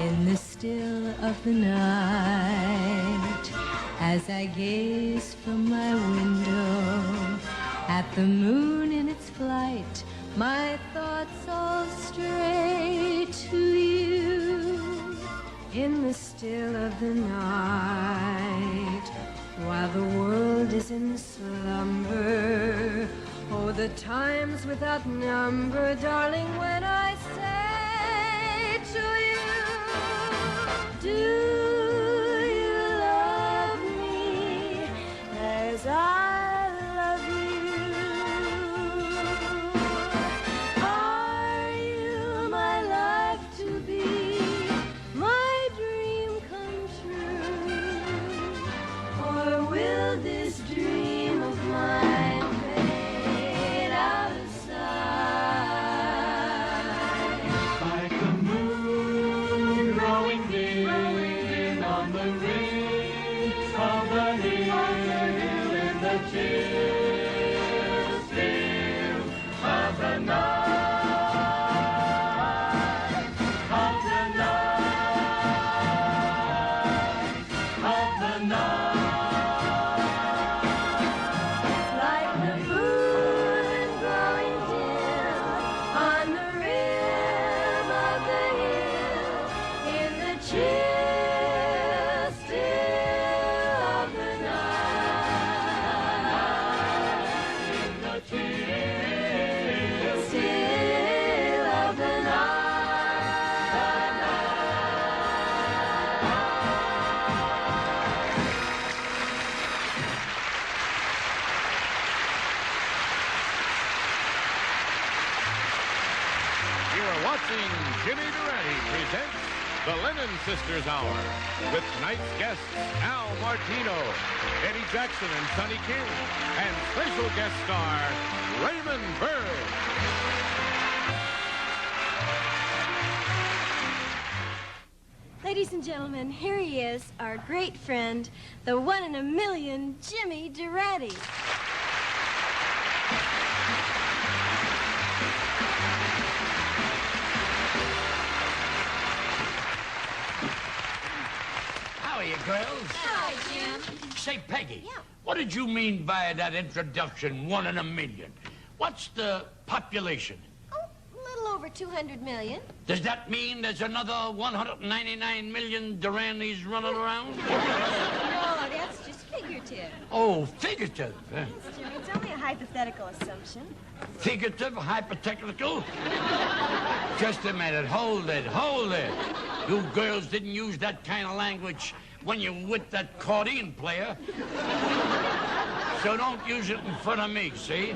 in the still of the night. As I gaze from my window at the moon in its flight, my thoughts all stray to you in the still of the night. While the world is in slumber, oh, the times without number, darling, when I say to you, do you love me as I love you? Are you my life to be, my dream come true? Or will this dream of mine fade out of sight? Like the moon growing dim on the ridge of the hill in the chill still of the night, of the night, of the night. Like the moon growing dim on the rim of the hill in the chill still of the night, In the chill still of the night. You are watching Jimmy Durante presents the Lennon Sisters Hour with tonight's guests Al Martino, Eddie Jackson and Sonny King, and special guest star Raymond Burr. Ladies and gentlemen, here he is, our great friend, the one in a million, Jimmy Durante. How are you, girls? Hi, Jim. Say, Peggy. Yeah. What did you mean by that introduction, 1 in a million? What's the population? Oh, a little over 200 million. Does that mean there's another 199 million Durantes running around? No, that's just figurative. Oh, figurative. Yes, Jimmy, it's only a hypothetical assumption. Figurative, hypothetical? Just a minute. Hold it, hold it. You girls didn't use that kind of language when you were with that accordion player. So don't use it in front of me, see?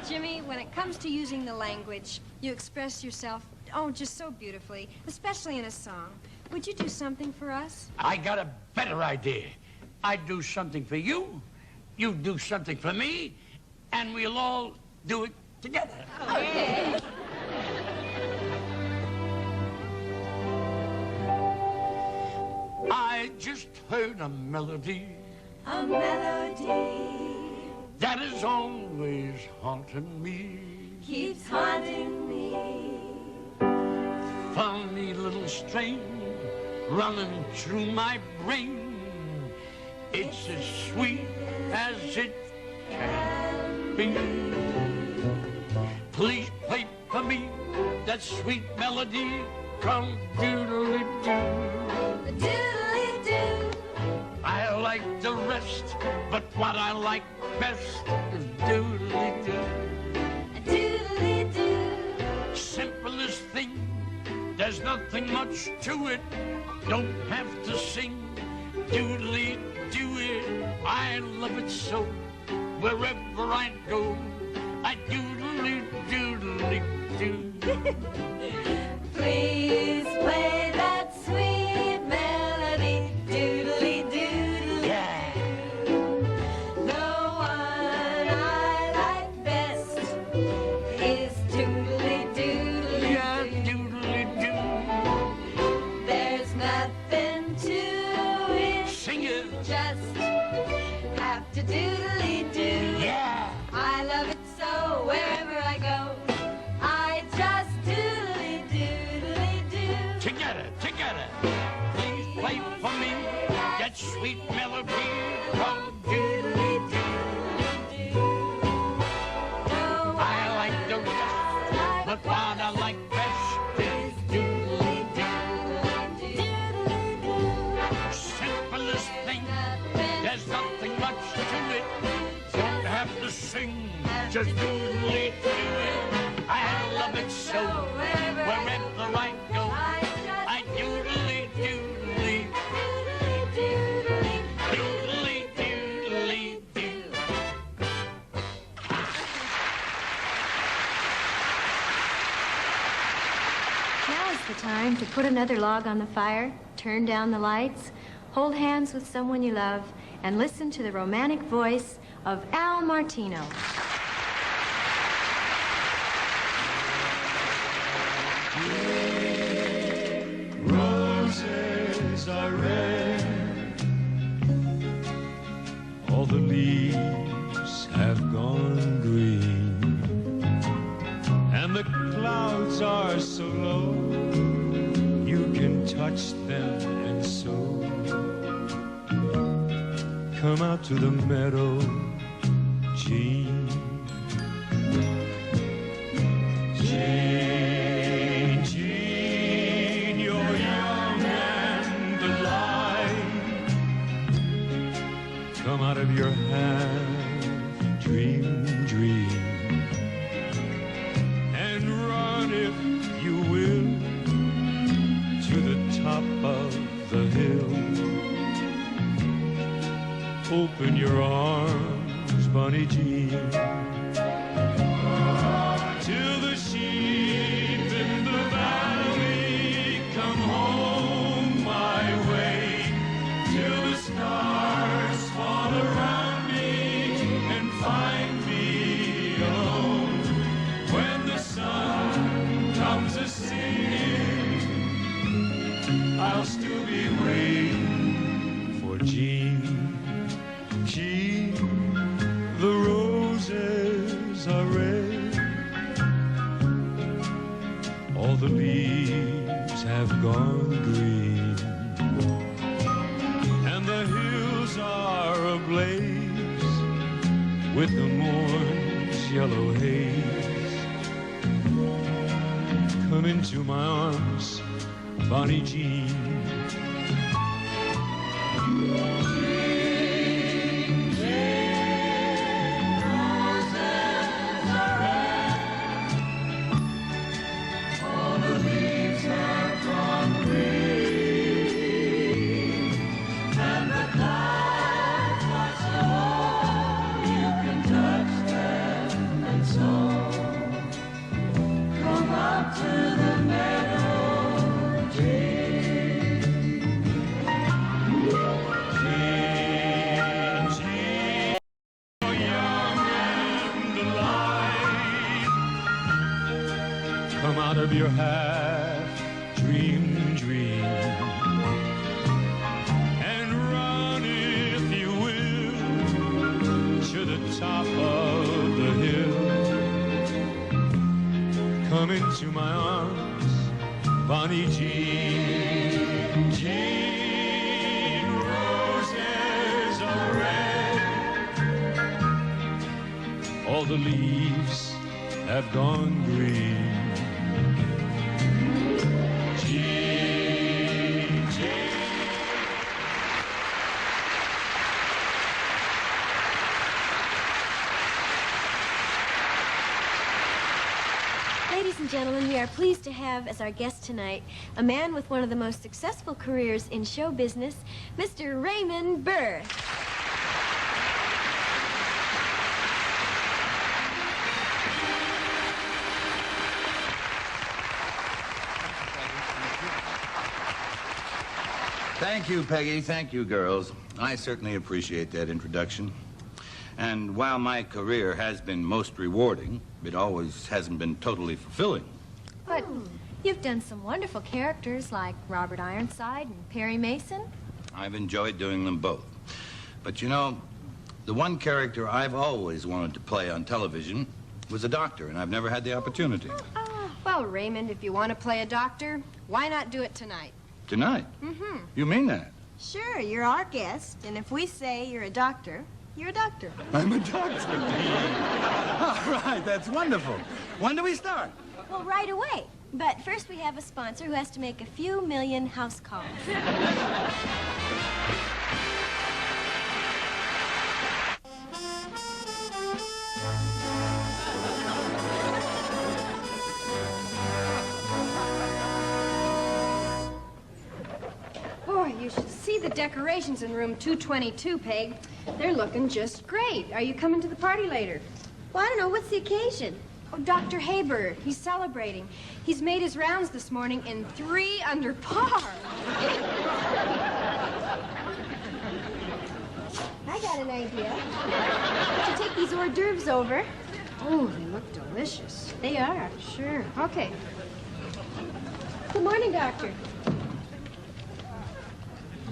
Jimmy, when it comes to using the language, you express yourself, oh, just so beautifully, especially in a song. Would you do something for us? I got a better idea. I do something for you, you do something for me, and we'll all do it together. Okay. I just heard a melody A melody that is always haunting me. keeps haunting me. Funny little strain running through my brain. It's as sweet as it can be. Please play for me that sweet melody. Come doodly-doo. Doodly-doo. I like the rest, but what I like best is doodly-doo. Doodly-doo. Simplest thing, there's nothing much to it. Don't have to sing, doodly-doo it. I love it so, wherever I go, I doodly-doodly-doo. Please play that sweet melody. Doodly-doodly. Yeah. The one I like best is doodly-doodly. Yeah, doodly-doo. There's nothing to it. Sing it. Just have to doodly-doo. Yeah. I love just doodly-doo. I love it so. Wherever I go, I doodly-doodly. Doodly-doodly-doo. Now is the time to put another log on the fire, turn down the lights, hold hands with someone you love, and listen to the romantic voice of Al Martino. Roses are red, all the leaves have gone green, and the clouds are so low, you can touch them and so. Come out to the meadow, Jean. Jean, Jean, you're young and alive. Come out of your half-dream dream and run if you will to the top of the hill. Open your arms, Bonnie Jean, till the sheep in the valley come home my way, till the stars fall around me and find me alone. When the sun comes a-singing, I'll still be waiting for Jean. Jean, the roses are red, all the leaves have gone green, and the hills are ablaze with the morn's yellow haze. Come into my arms, Bonnie Jean. Come out of your half-dream dream and run, if you will, to the top of the hill. Come into my arms, Bonnie Jean. Jean, roses are red, all the leaves have gone green. Ladies and gentlemen, we are pleased to have as our guest tonight a man with one of the most successful careers in show business, Mr. Raymond Burr. Thank you, Peggy. Thank you, girls. I certainly appreciate that introduction. And while my career has been most rewarding, it always hasn't been totally fulfilling. But you've done some wonderful characters like Robert Ironside and Perry Mason. I've enjoyed doing them both. But you know, the one character I've always wanted to play on television was a doctor, and I've never had the opportunity. Well, Raymond, if you want to play a doctor, why not do it tonight? Tonight? Mm-hmm. You mean that? Sure, you're our guest, and if we say you're a doctor, you're a doctor. I'm a doctor. All right, that's wonderful. When do we start? Well, right away. But first we have a sponsor who has to make a few million house calls. decorations in room 222, Peg. They're looking just great. Are you coming to the party later? Well, I don't know. What's the occasion? Oh, Dr. Haber. He's celebrating. He's made his rounds this morning in 3 under par. I got an idea. To take these hors d'oeuvres over. Oh, they look delicious. They are. Sure. Okay. Good morning, Doctor.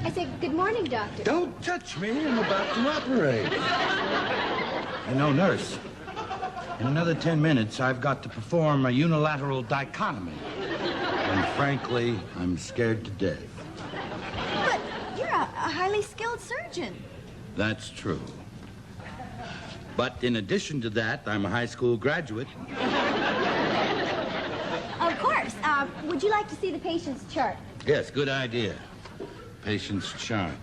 I said, good morning, Doctor. Don't touch me. I'm about to operate. You know, nurse, in another 10 minutes, I've got to perform a unilateral dichotomy. And frankly, I'm scared to death. But you're a highly skilled surgeon. That's true. But in addition to that, I'm a high school graduate. Of course. Would you like to see the patient's chart? Yes, good idea. Patient's chart.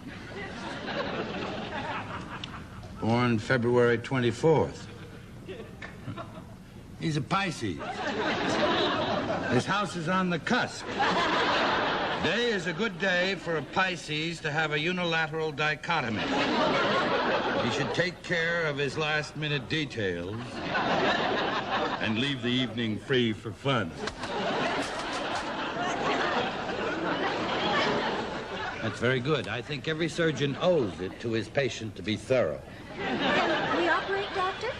Born February 24th. He's a Pisces. His house is on the cusp. Today is a good day for a Pisces to have a unilateral dichotomy. He should take care of his last-minute details and leave the evening free for fun. That's very good. I think every surgeon owes it to his patient to be thorough. Can we operate, Doctor?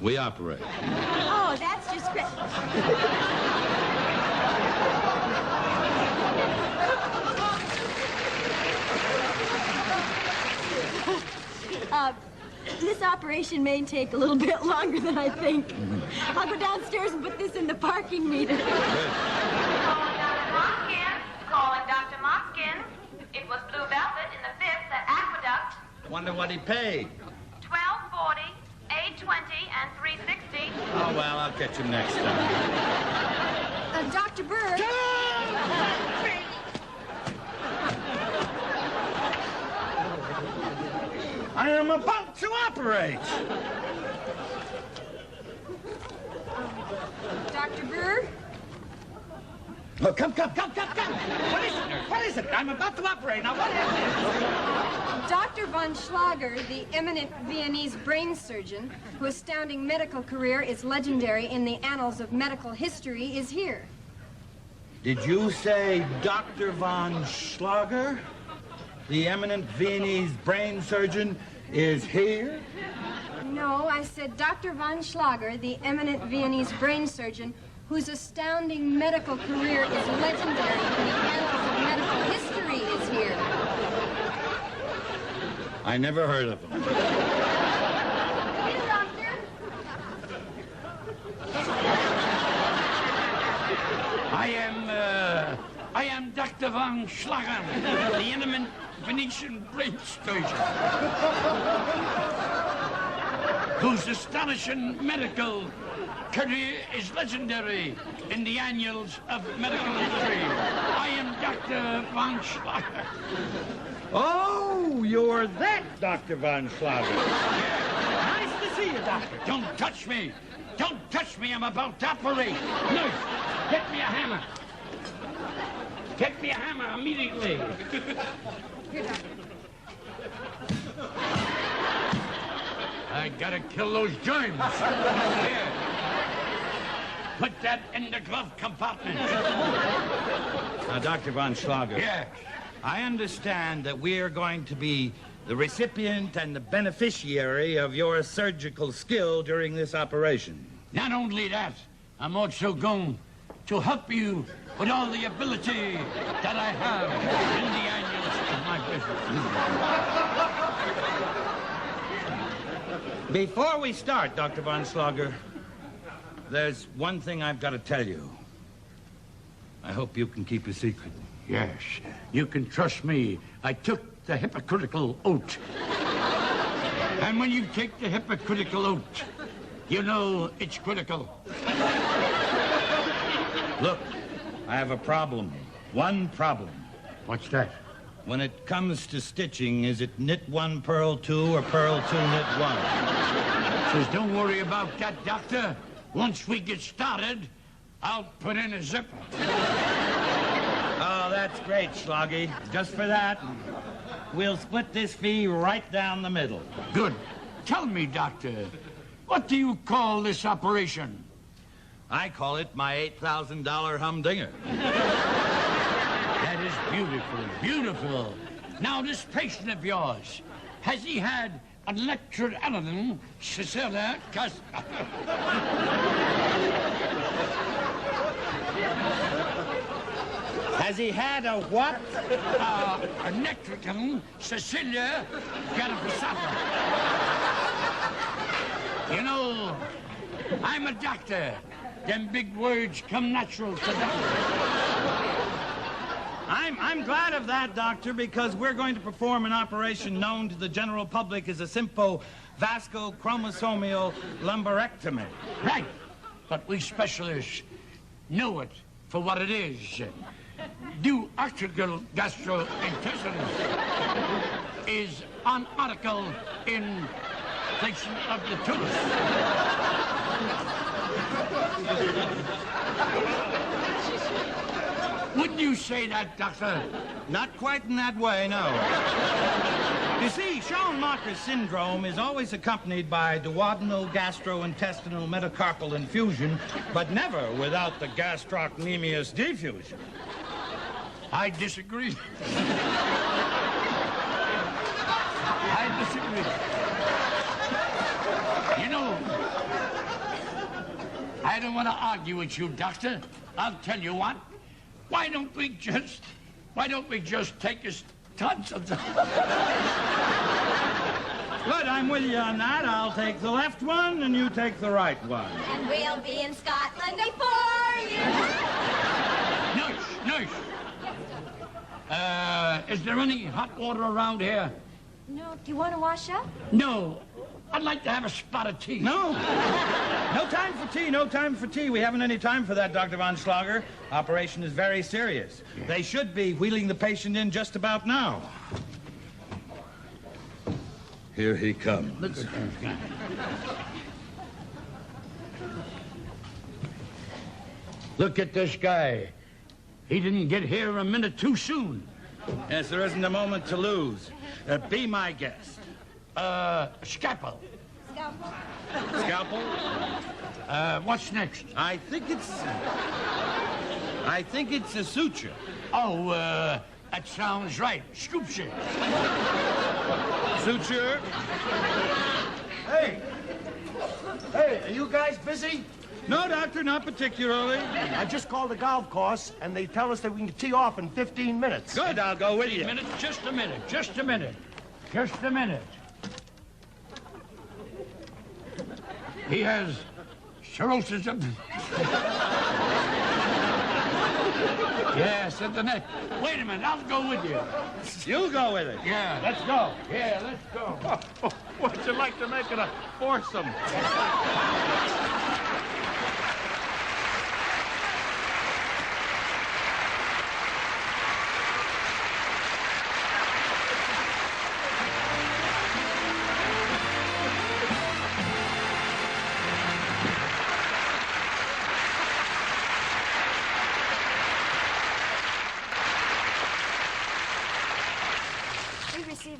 We operate. Oh, that's just great. This operation may take a little bit longer than I think. I'll go downstairs and put this in the parking meter. Calling Dr. Moskin. It was blue velvet in the 5th at Aqueduct. Wonder what he paid. $12.40, $8.20, and $3.60. Oh, well, I'll catch him next time. Dr. Burr. I am about to operate. Dr. Burr. Oh, come. What is it, nurse? What is it? I'm about to operate. Now, what happened? Dr. von Schlager, the eminent Viennese brain surgeon, whose astounding medical career is legendary in the annals of medical history, is here. Did you say Dr. von Schlager, the eminent Viennese brain surgeon, is here? No, I said Dr. von Schlager, the eminent Viennese brain surgeon, whose astounding medical career is legendary in the annals of medical history, is here. I never heard of him. Here, Doctor. I am Dr. von Schlager, the eminent Venetian brain surgeon, whose astonishing medical career is legendary in the annals of medical history. I am Dr. von Schlager. Oh, you're that Dr. von Schlager. Nice to see you, Doctor. Don't touch me. Don't touch me. I'm about to operate. Nurse, get me a hammer. Get me a hammer immediately. Here, Doctor. I gotta kill those germs. Here. Put that in the glove compartment. Now, Dr. von Schlager. Yeah. I understand that we are going to be the recipient and the beneficiary of your surgical skill during this operation. Not only that, I'm also going to help you with all the ability that I have in the annals of my business. Before we start, Dr. von Schlager, there's one thing I've got to tell you. I hope you can keep a secret. Yes, you can trust me. I took the hypocritical oath. And when you take the hypocritical oath, you know it's critical. Look, I have a problem. One problem. What's that? When it comes to stitching, is it knit 1, purl 2, or purl 2, knit 1? Says don't worry about that, Doctor. Once we get started, I'll put in a zipper. Oh, that's great, Schloggy. Just for that, we'll split this fee right down the middle. Good. Tell me, Doctor, what do you call this operation? I call it my $8,000 humdinger. That is beautiful, beautiful. Now, this patient of yours, has he had electrolytic Cecilia? Has he had a what? Electrical Cecilia Garafasata. You know, I'm a doctor. Them big words come natural to doctors. I'm glad of that, Doctor, because we're going to perform an operation known to the general public as a simple vasco-chromosomal lumbarectomy. Right. But we specialists know it for what it is. Do arterial gastrointestinal is an article in inflation of the tullus. Wouldn't you say that, Doctor? Not quite in that way, no. You see, Schoenmaker's syndrome is always accompanied by duodenal gastrointestinal metacarpal infusion, but never without the gastrocnemius diffusion. I disagree. I disagree. You know, I don't want to argue with you, Doctor. I'll tell you what. Why don't we just take us tons of them? Good, I'm with you on that. I'll take the left one, and you take the right one. And we'll be in Scotland before you. Nurse. Is there any hot water around here? No, do you want to wash up? No. I'd like to have a spot of tea. No. No time for tea, no time for tea. We haven't any time for that, Dr. von Schlager. Operation is very serious. They should be wheeling the patient in just about now. Here he comes. Look at this guy. Look at this guy. He didn't get here a minute too soon. Yes, there isn't a moment to lose. Be my guest. Scalpel. Scalpel? What's next? I think it's a suture. Oh, that sounds right. Sculpture. Suture? Hey, are you guys busy? No, doctor, not particularly. I just called the golf course, and they tell us that we can tee off in 15 minutes. Good, I'll go with you. Just a minute. He has cirrhosis of... Yes, at the neck. Wait a minute, I'll go with you. You'll go with it. Yeah, let's go. Yeah, let's go. Would you like to make it a foursome?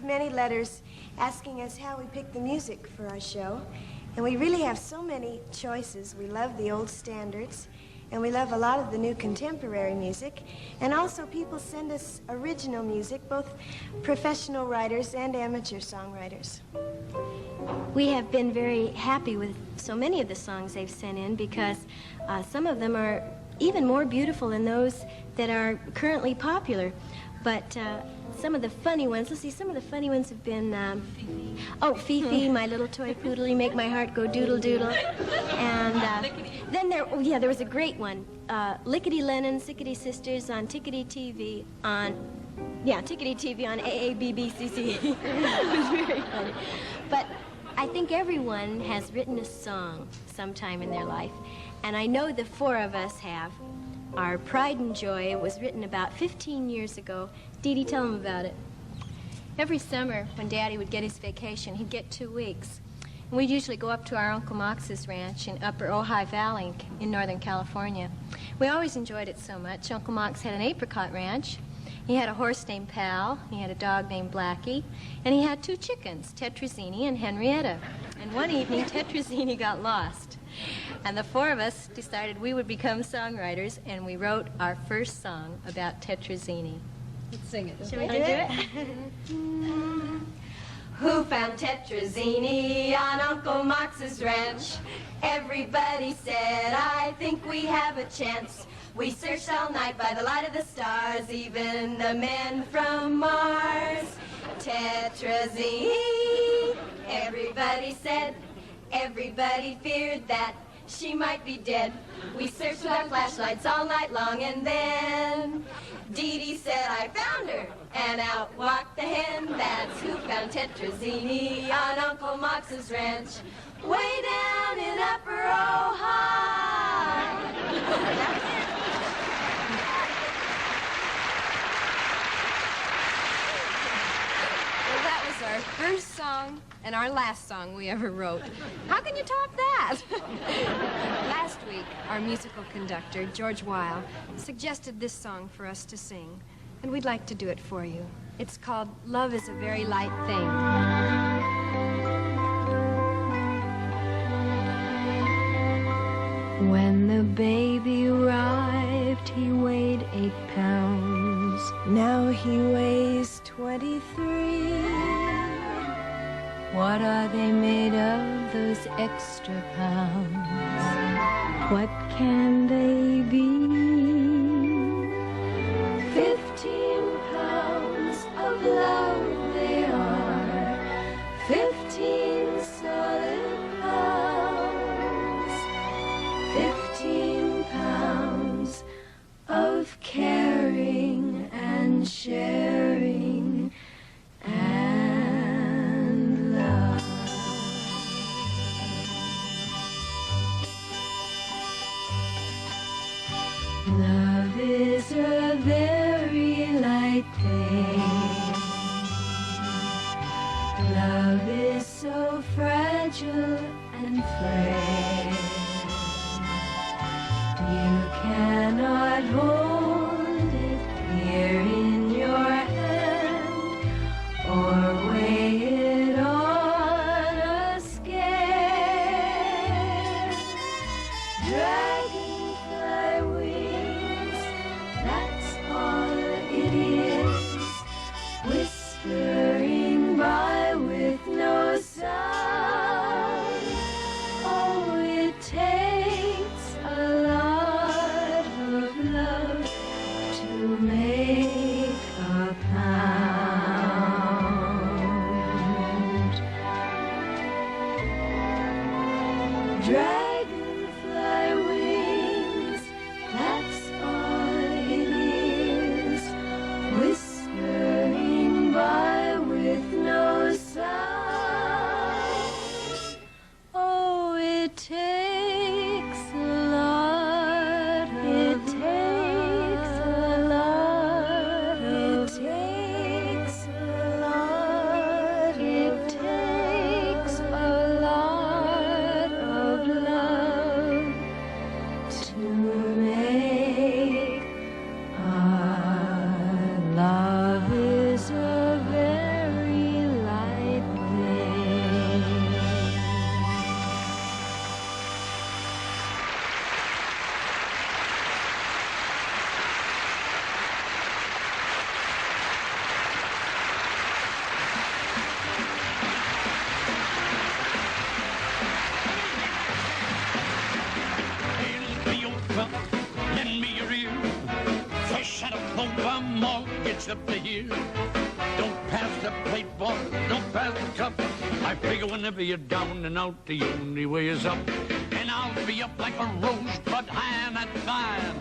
Many letters asking us how we pick the music for our show. And we really have so many choices. We love the old standards, and we love a lot of the new contemporary music. And also people send us original music, both professional writers and amateur songwriters. We have been very happy with so many of the songs they've sent in because some of them are even more beautiful than those that are currently popular. But some of the funny ones, let's see, some of the funny ones have been, Fifi, My Little Toy Poodle, You Make My Heart Go Doodle Doodle. And then there was a great one, Lickety Lennon, Sickety Sisters on Tickety TV on AABBCC. It was very funny. But I think everyone has written a song sometime in their life, and I know the four of us have. Our Pride and Joy was written about 15 years ago. Dee Dee, tell them about it. Every summer, when Daddy would get his vacation, he'd get 2 weeks. We'd usually go up to our Uncle Mox's ranch in Upper Ojai Valley in Northern California. We always enjoyed it so much. Uncle Mox had an apricot ranch. He had a horse named Pal, he had a dog named Blackie, and he had 2 chickens, Tetrazzini and Henrietta. And one evening, Tetrazzini got lost. And the 4 of us decided we would become songwriters, and we wrote our first song about Tetrazzini. Let's sing it. Shall we do it? Who found Tetrazzini on Uncle Mox's ranch? Everybody said, I think we have a chance. We searched all night by the light of the stars, even the men from Mars. Tetrazzini, everybody said, everybody feared that she might be dead. We searched with our flashlights all night long, and then Dee Dee said, I found her, and out walked the hen. That's who found Tetrazzini on Uncle Mox's ranch, way down in Upper Ojai. Well, that was our first song and our last song we ever wrote. How can you top that? Last week, our musical conductor, George Weil, suggested this song for us to sing, and we'd like to do it for you. It's called Love is a Very Light Thing. When the baby arrived, he weighed 8 pounds. Now he weighs 23. What are they made of, those extra pounds? What can they be? 15 pounds of love they are. 15 solid pounds. 15 pounds of caring and sharing and love. Love is a very light thing. Love is so fragile and frail. You cannot hold it here in your hand or weigh it on a scale. Dragonfly wings, that's all it is, whispering by with no sound. Oh, it takes a lot of love to make a pound. Dragonfly wings, that's all it is, whispering by with no sound. Oh, it takes a lot. It takes a lot. It takes a lot. It takes a lot of love to make love is a very light thing. Hey, old fella, lend me your ear. Fresh out of clover, malt gets up to here. Don't pass the plate, boy, don't pass the cup. I figure whenever you're down and out, the only way is up. And I'll be up like a rosebud, iron and fine.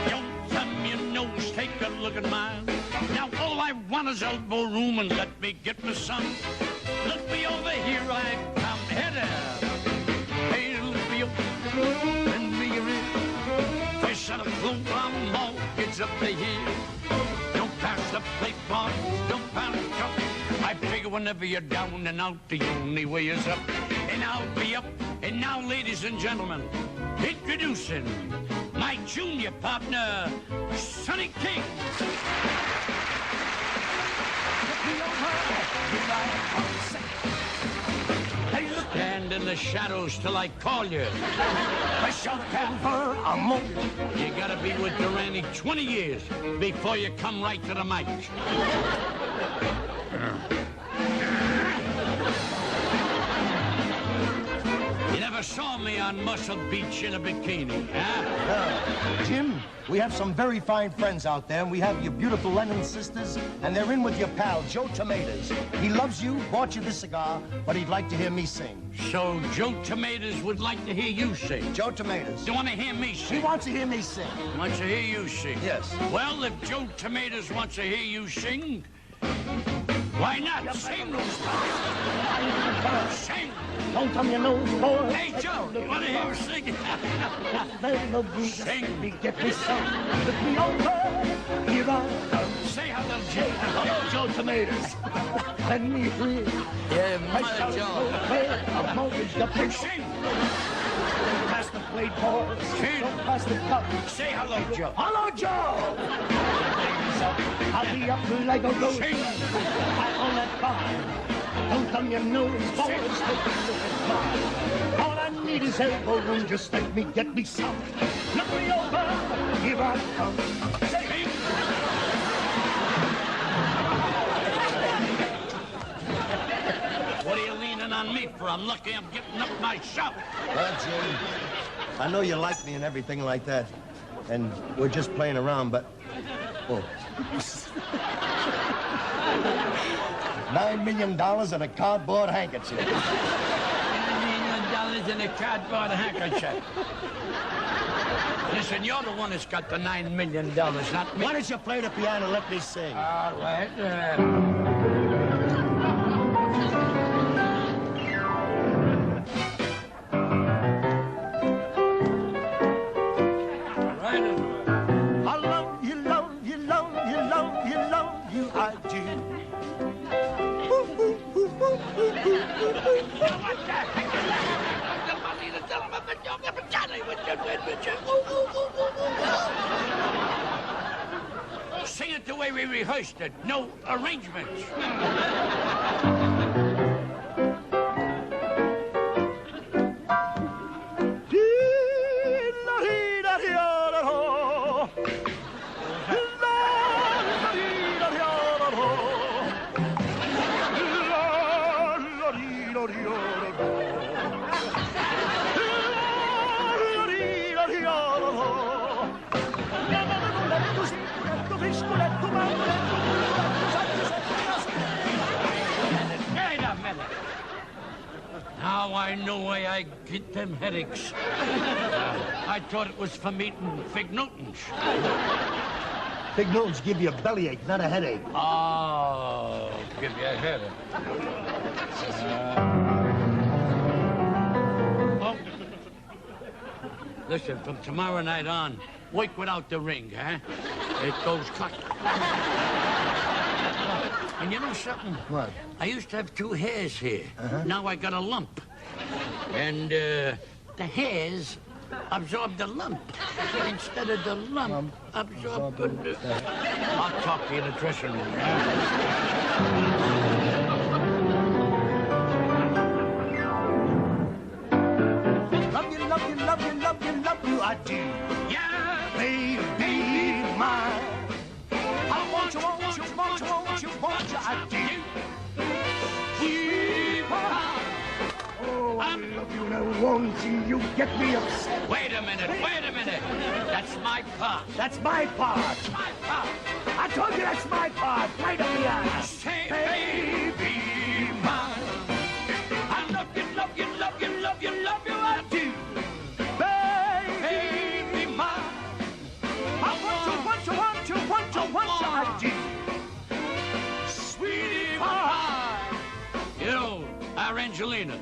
Don't thumb your nose, take a look at mine. Now all I want is elbow room, and let me get my son. Look me over here, I come header. Hey, look me over, lend me your ear. Fresh out of clover, malt gets up to here. Don't pass the plate, boy, don't pass the cup. I figure whenever you're down and out, the only way is up. And I'll be up. And now, ladies and gentlemen, introducing my junior partner, Sonny King. Stand in the shadows till I call you. You gotta be with Durante 20 years before you come right to the mic. You never saw me on Muscle Beach in a bikini, huh? Jim, we have some very fine friends out there, and we have your beautiful Lennon sisters, and they're in with your pal, Joe Tomatoes. He loves you, bought you this cigar, but he'd like to hear me sing. So Joe Tomatoes would like to hear you sing? Joe Tomatoes. You want to hear me sing? He wants to hear me sing. Wants to hear you sing? Yes. Well, if Joe Tomatoes wants to hear you sing, why not? Sing those parts. Sing. Don't come your nose, boy. Hey, Joe, you want to hear her sing? Sing. Get me some. Look me over. Here I come. Say hello, Joe. Hello, Joe Tomatoes. Let me free. Yeah, Mother Joe. I'm mortgaged up in Sing. Pass the plate, boys. Sing. Don't pass the cup. Say hello, Joe. Hello, Joe. I'll be up like a road. Sing. I own that car. Don't come your nose, boys. Take a look at mine. All I need is elbow room. Just let me get me some. Look me over. Here I come. Sing. What are you leaning on me for? I'm lucky I'm getting up myself. Well, Jim, I know you like me and everything like that. And we're just playing around, but... Oh. $9 million and a cardboard handkerchief. $9 million and a cardboard handkerchief. Listen, you're the one that's got the $9 million, not me. Why don't you play the piano and let me sing? All right. I love you, love you, love you, love you, love you, I do. Sing it the way we rehearsed it. No arrangements. Now I know why I get them headaches. I thought it was from eating Fig Newtons. Fig Newtons give you a bellyache, not a headache. Oh, give you a headache. Oh. Listen, from tomorrow night on, work without the ring, huh? It goes cut. And you know something? What? I used to have 2 hairs here. Now I got a lump. And the hairs absorb the lump instead of the lump absorb the... I'll talk to you in the dressing room. Love you, love you, love you, love you, love you, I do. Yeah, Baby, mine. I want you, want you, want you, want you, want you, I do. Oh, I love you and I want you, you get me upset. wait a minute. That's my part. That's my part. My part. I told you that's my part. Play the piano. Say, baby, mine. I love you, love you, love you, love you, love you, I do. Baby, mine. I want you, I do. Sweetie pie. You know, our Angelina,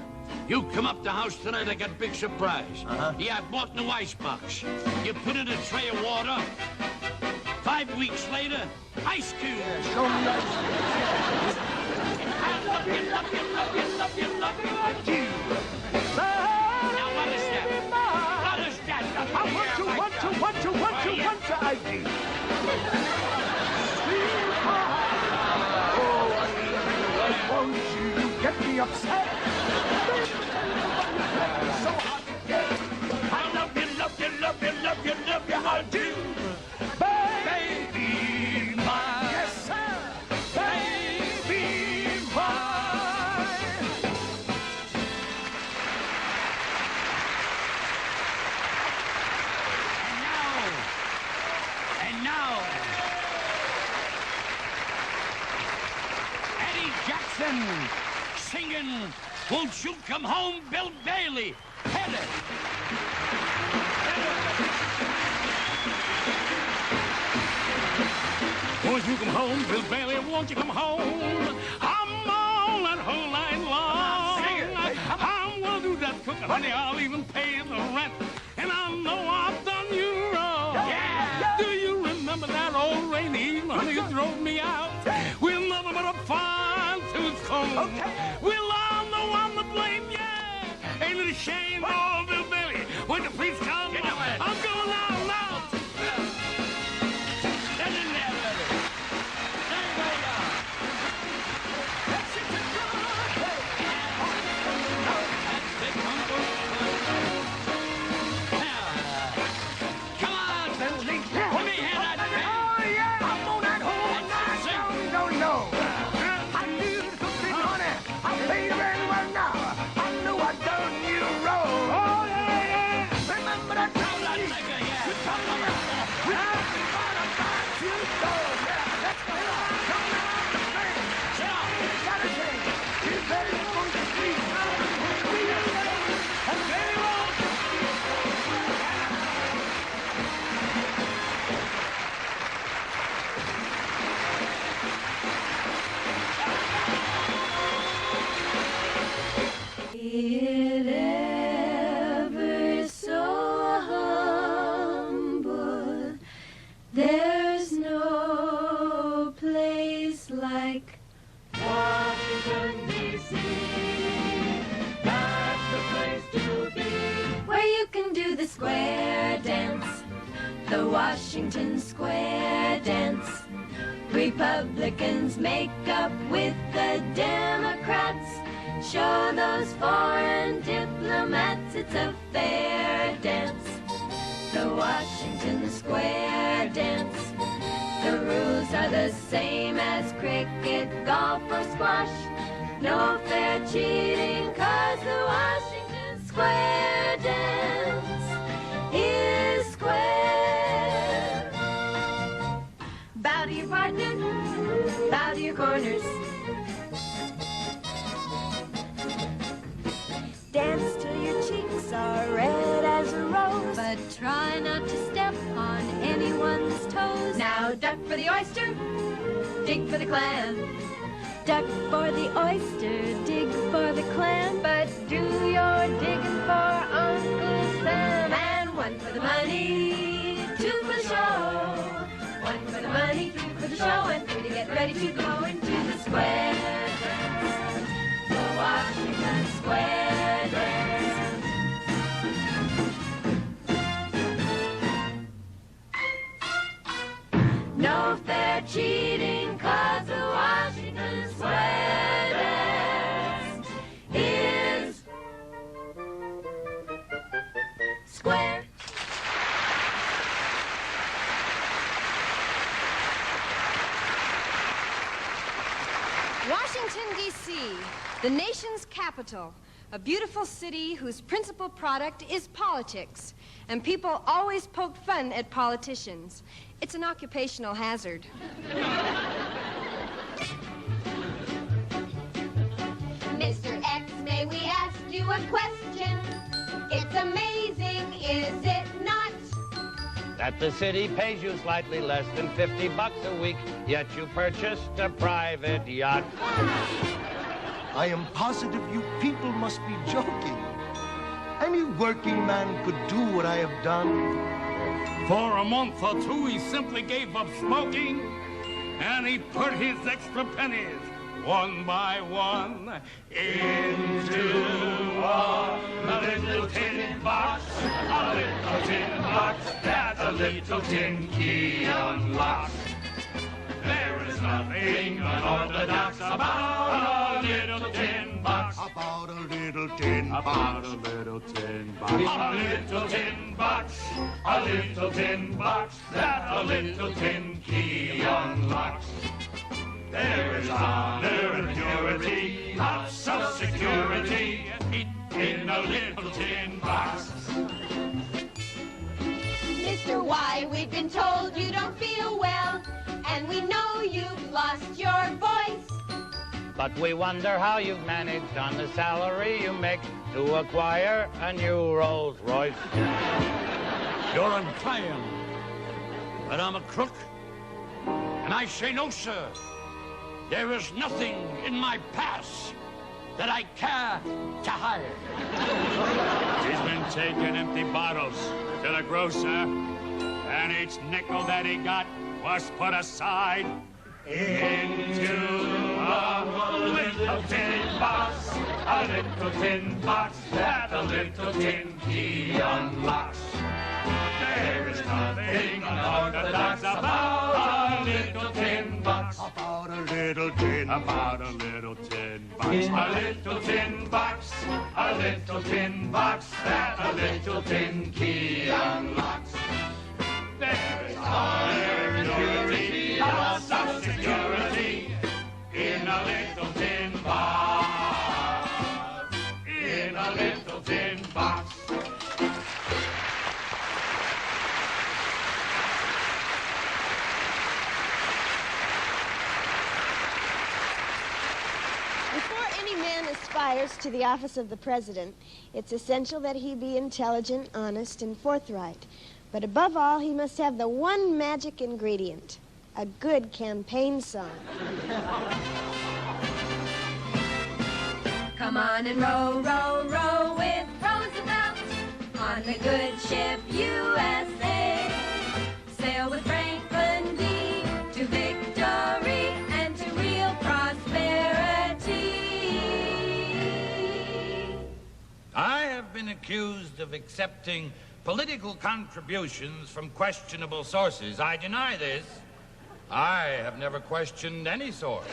you come up the house tonight, I got a big surprise. Yeah, I bought new icebox. You put in a tray of water. 5 weeks later, ice cubes. Show me ice. I love you, love you, love you, love you, love you, I do. get me upset. So hard to get. I love you, love you, love you, love you, love you, I do. Baby mine. Yes, sir. Baby mine. And now, Eddie Jackson singing Won't You Come Home, Bill Bailey. Hit it. Won't you come home, Bill Bailey? Won't you come home? I'm all that whole night long. I'm gonna do that cooking, honey. I'll even pay the rent. And I know I've done you wrong. Yeah. Do you remember that old rainy evening, honey? You drove me out. We'll never but a fine tooth comb. Okay. We'll all know I'm to blame, yeah. Ain't it a shame, oh, Bill Bailey? Won't you please come? I'm going out now. Get in there, baby. There you go. That's it, it's good. That's big Uncle. Come on, Bentley. Let me hear that band. Oh, yeah. I'm on that whole night. Sing. Don't know. I knew the cooking, honey. I played very well now. I knew I done you wrong. Oh, yeah. Remember that time That nigga, yeah. you told me we had to find a fight to go. Yeah, that's the way. Come on, the thing. Sit down. Gotta change. You better go to sleep. And very well. It ever so humble, there's no place like Washington, D.C. That's the place to be. where you can do the square dance, the Washington Square dance. Republicans make up with the Democrats. Show those foreign diplomats it's a fair dance. The Washington Square dance. The rules are the same as cricket, golf, or squash. No fair cheating, 'cause the Washington Square dance is square. Bow to your partner, bow to your corners. Dance till your cheeks are red as a rose. But try not to step on anyone's toes. Now duck for the oyster, dig for the clam. Duck for the oyster, dig for the clam. But do your digging for Uncle Sam. And one for the money, two for the show. One for the money, two for the show. And three to get ready to go into the square dance. The Washington Square dance. No fair cheating, 'cause the Washington Square dance is square. Washington, D.C., the nation's capital, a beautiful city whose principal product is politics, and people always poke fun at politicians. It's an occupational hazard. Mr. X, may we ask you a question? It's amazing, is it not? That the city pays you slightly less than $50 a week, yet you purchased a private yacht. I am positive you people must be joking. Any working man could do what I have done. For a month or two, he simply gave up smoking, and he put his extra pennies, one by one, into a little tin box. A little tin box that a little tin key unlocks. There is nothing unorthodox about a little tin tin box. About a little tin box. About a little tin box. A little tin box. A little tin box that a little tin key unlocks. There is honor and purity, lots of security in a little tin box. Mr. Y, we've been told you don't feel well, and we know you've lost your voice. But we wonder how you've managed on the salary you make to acquire a new Rolls Royce. You're unkind, but I'm a crook, and I say no, sir. There is nothing in my past that I care to hide. He's been taking empty bottles to the grocer, and each nickel that he got was put aside into a little tin box. A little tin box that a little tin key unlocks. There is nothing unorthodox about a little tin box. About a little tin. About a little tin box. A little tin box. A little tin box that a little tin key unlocks. There is honor and purity, lots of security in a little tin box. In a little tin box. Before any man aspires to the office of the president, it's essential that he be intelligent, honest, and forthright. But above all, he must have the one magic ingredient, a good campaign song. Come on and row, row, row with Roosevelt on the good ship USA. Sail with Franklin D to victory and to real prosperity. I have been accused of accepting political contributions from questionable sources. I deny this. I have never questioned any source.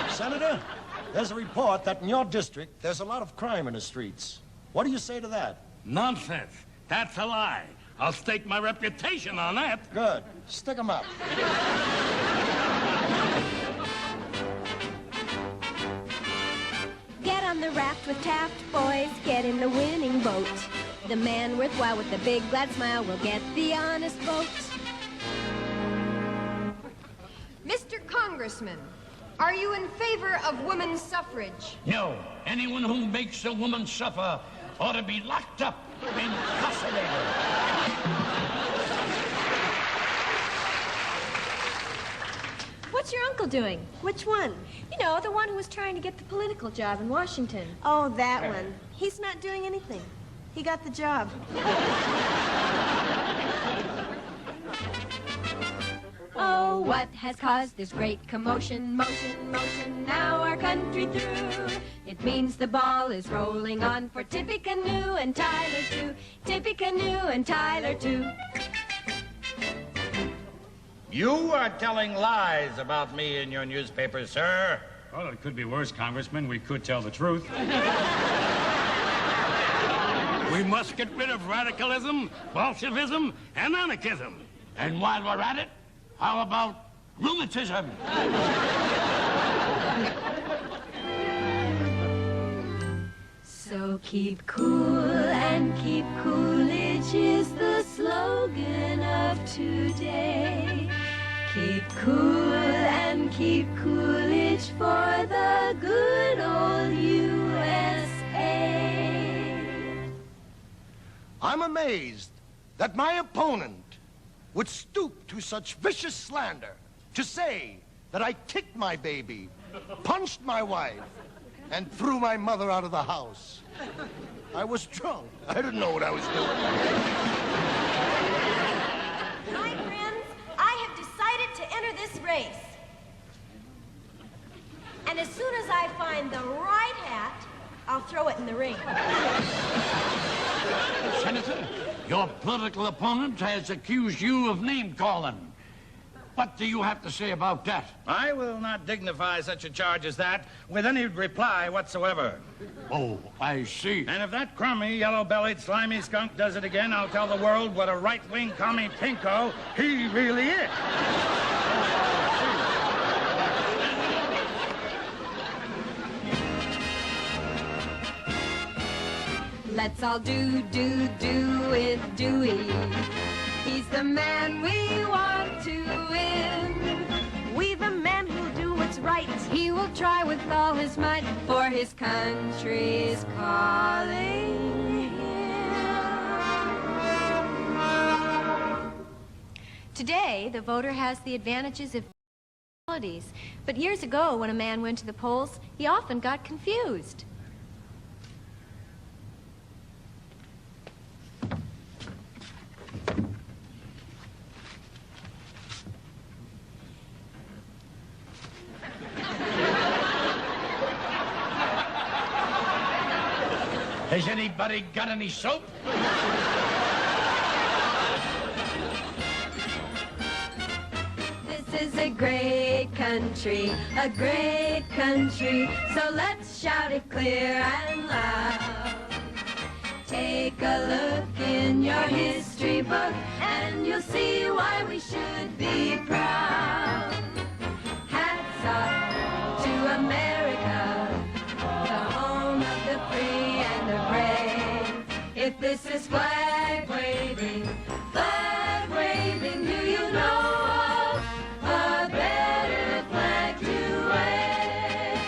Senator, there's a report that in your district, there's a lot of crime in the streets. What do you say to that? Nonsense. That's a lie. I'll stake my reputation on that. Good. Stick 'em up. Get on the raft with Taft, boys. Get in the winning boat. The man worthwhile with the big glad smile will get the honest vote. Mr. Congressman, are you in favor of women's suffrage? No, anyone who makes a woman suffer ought to be locked up, incarcerated. What's your uncle doing? Which one? You know, the one who was trying to get the political job in Washington. Oh, that one. He's not doing anything. He got the job. Oh, what has caused this great commotion, motion, motion, now our country through? It means the ball is rolling on for Tippecanoe and Tyler too. Tippecanoe and Tyler too. You are telling lies about me in your newspaper, sir. Well, it could be worse, Congressman. We could tell the truth. We must get rid of radicalism, Bolshevism, and anarchism. And while we're at it, how about rheumatism? So keep cool and keep Coolidge is the slogan of today. Keep cool and keep Coolidge for the good old USA. I'm amazed that my opponent would stoop to such vicious slander, to say that I kicked my baby, punched my wife, and threw my mother out of the house. I was drunk. I didn't know what I was doing. My friends, I have decided to enter this race. And as soon as I find the right hat, I'll throw it in the ring. Senator, your political opponent has accused you of name-calling. What do you have to say about that? I will not dignify such a charge as that with any reply whatsoever. Oh, I see. And if that crummy, yellow-bellied, slimy skunk does it again, I'll tell the world what a right-wing commie pinko he really is. Let's all do with Dewey. He's the man we want to win. We the men who'll do what's right. He will try with all his might, for his country's calling him. Today, the voter has the advantages of qualities. But years ago, when a man went to the polls, he often got confused. Has anybody got any soap? This is a great country, so let's shout it clear and loud. Take a look in your history book, and you'll see why we should be proud. Hats off to America, the home of the free and the brave. If this is flag waving, do you know of a better flag to wave?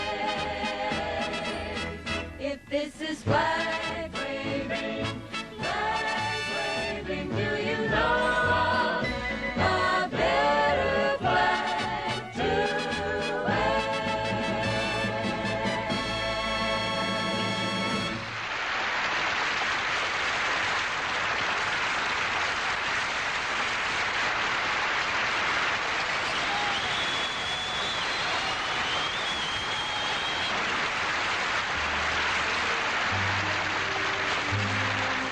If this is flag waving, do you know of a better flag to wave?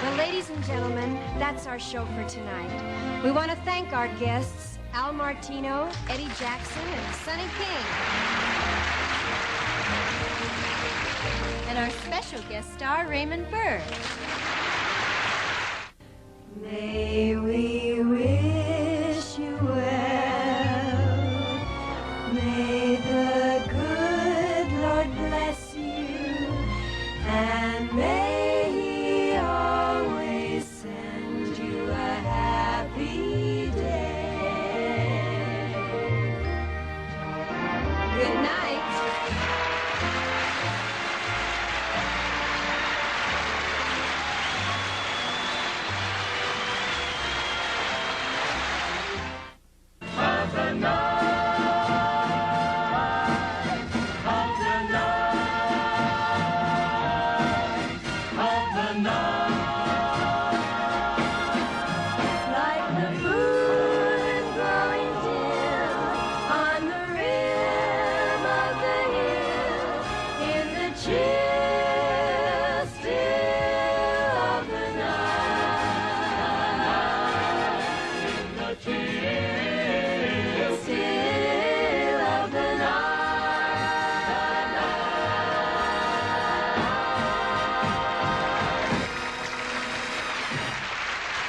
Well, ladies and gentlemen, that's our show for tonight. We want to thank our guests, Al Martino, Eddie Jackson, and Sonny King. And our special guest star, Raymond Burr. May we